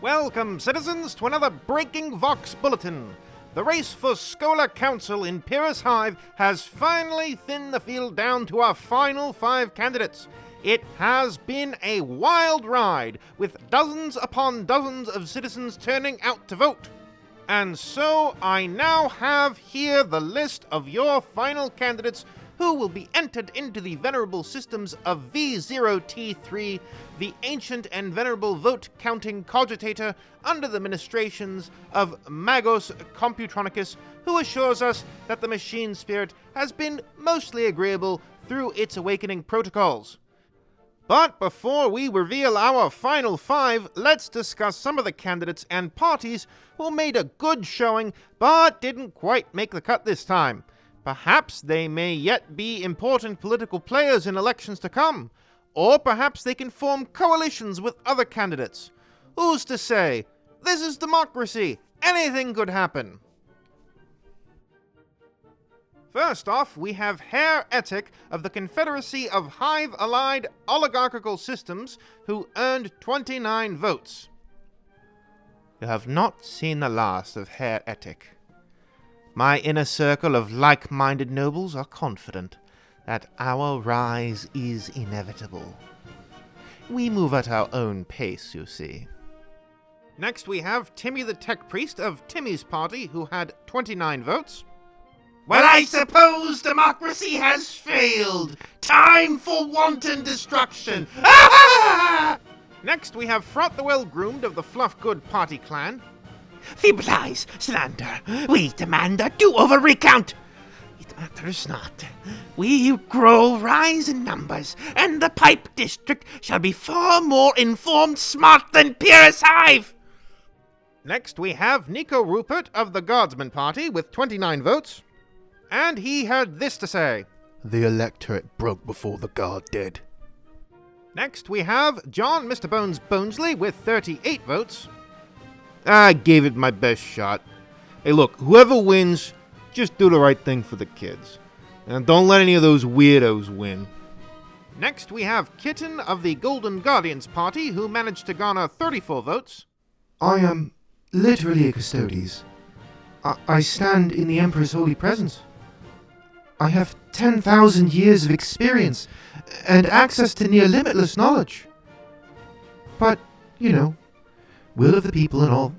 Welcome, citizens, to another Breaking Vox Bulletin. The race for Scholar Council in Pyrrhus Hive has finally thinned the field down to our final 5 candidates. It has been a wild ride, with dozens upon dozens of citizens turning out to vote. And so I now have here the list of your final candidates who will be entered into the venerable systems of V0T3, the ancient and venerable vote-counting cogitator under the ministrations of Magos Computronicus, who assures us that the machine spirit has been mostly agreeable through its awakening protocols. But before we reveal our final 5, let's discuss some of the candidates and parties who made a good showing but didn't quite make the cut this time. Perhaps they may yet be important political players in elections to come, or perhaps they can form coalitions with other candidates. Who's to say? This is democracy. Anything could happen. First off, we have Herr Ethic of the Confederacy of Hive-Allied Oligarchical Systems, who earned 29 votes. You have not seen the last of Herr Ethic. My inner circle of like-minded nobles are confident that our rise is inevitable. We move at our own pace, you see. Next we have Timmy the Tech Priest of Timmy's party, who had 29 votes. Well, I suppose democracy has failed. Time for wanton destruction. Next we have Fraught the Well-Groomed of the Fluffgood Party clan. Feeble lies, slander. We demand a do-over recount. It matters not. We grow, rise in numbers, and the Pipe District shall be far more informed, smart than Pyrrhus Hive. Next we have Nico Rupert of the Guardsman Party with 29 votes. And he had this to say. The electorate broke before the guard did. Next we have John Mr. Bones Bonesley with 38 votes. I gave it my best shot. Hey look, whoever wins, just do the right thing for the kids. And don't let any of those weirdos win. Next we have Kitten of the Golden Guardians Party, who managed to garner 34 votes. I am literally a custodes. I stand in the Emperor's holy presence. I have 10,000 years of experience and access to near limitless knowledge. But, will of the people and all.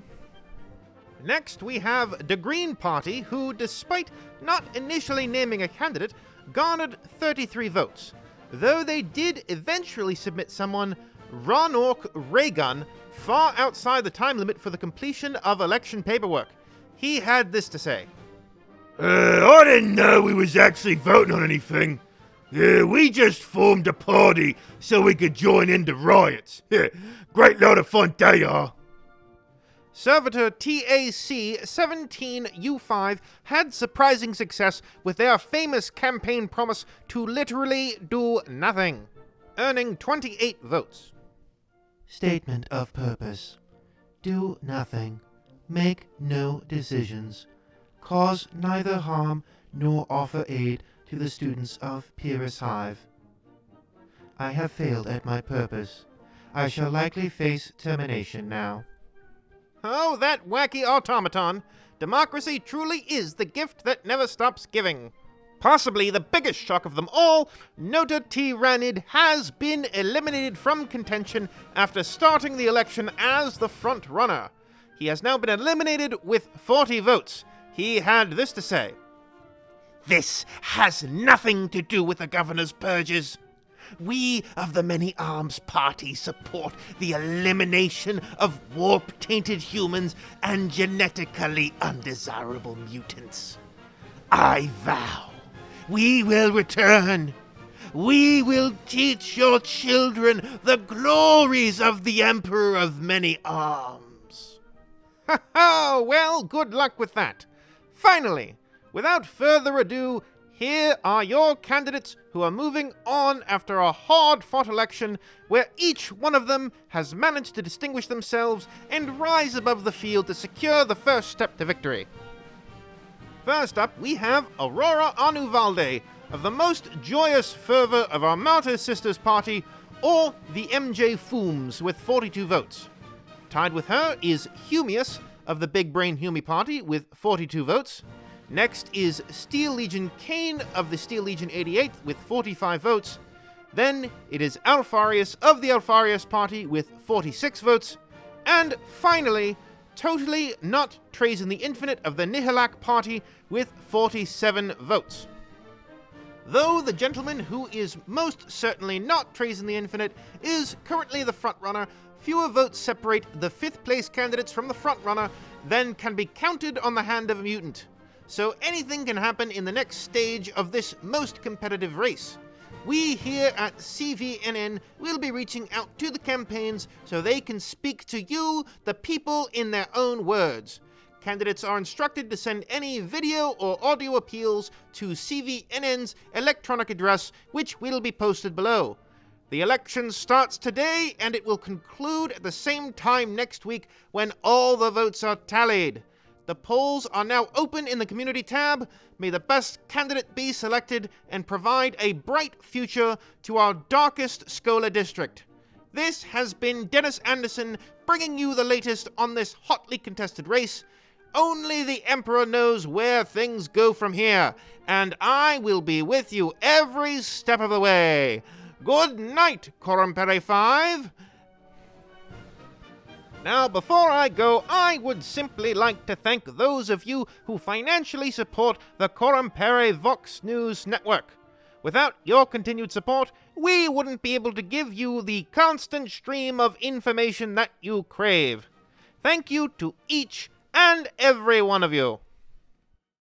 Next we have the Green Party, who, despite not initially naming a candidate, garnered 33 votes, though they did eventually submit someone, Ron-Orc Raygun, far outside the time limit for the completion of election paperwork. He had this to say. I didn't know we was actually voting on anything. We just formed a party so we could join in the riots. Great lot of fun they are. Servitor TAC-17U5 had surprising success with their famous campaign promise to literally do nothing, earning 28 votes. Statement of purpose. Do nothing. Make no decisions. Cause neither harm nor offer aid to the students of Pyrrhus Hive. I have failed at my purpose. I shall likely face termination now. Oh, that wacky automaton. Democracy truly is the gift that never stops giving. Possibly the biggest shock of them all, Nota Tyrannid has been eliminated from contention after starting the election as the front runner. He has now been eliminated with 40 votes. He had this to say. This has nothing to do with the governor's purges. We of the Many Arms Party support the elimination of warp-tainted humans and genetically undesirable mutants. I vow, we will return. We will teach your children the glories of the Emperor of Many Arms. Ha ha! Well, good luck with that. Finally, without further ado, here are your candidates who are moving on after a hard-fought election where each one of them has managed to distinguish themselves and rise above the field to secure the first step to victory. First up, we have Aurora Anuvalde of the most joyous fervor of our Martyr Sisters party, or the MJ Fooms, with 42 votes. Tied with her is Humius of the Big Brain Humi Party with 42 votes. Next is Steel Legion Kane of the Steel Legion 88 with 45 votes. Then it is Alfarius of the Alfarius Party with 46 votes. And finally, Totally Not Trazyn the Infinite of the Nihilak Party with 47 votes. Though the gentleman who is most certainly not Trazyn the Infinite is currently the frontrunner, fewer votes separate the 5th place candidates from the frontrunner than can be counted on the hand of a mutant. So anything can happen in the next stage of this most competitive race. We here at CVNN will be reaching out to the campaigns so they can speak to you, the people, in their own words. Candidates are instructed to send any video or audio appeals to CVNN's electronic address, which will be posted below. The election starts today, and it will conclude at the same time next week when all the votes are tallied. The polls are now open in the community tab. May the best candidate be selected and provide a bright future to our darkest Scholar district. This has been Dennis Anderson bringing you the latest on this hotly contested race. Only the Emperor knows where things go from here, and I will be with you every step of the way. Good night, Corumpere 5. Now, before I go, I would simply like to thank those of you who financially support the Corumpere Vox News Network. Without your continued support, we wouldn't be able to give you the constant stream of information that you crave. Thank you to each and every one of you.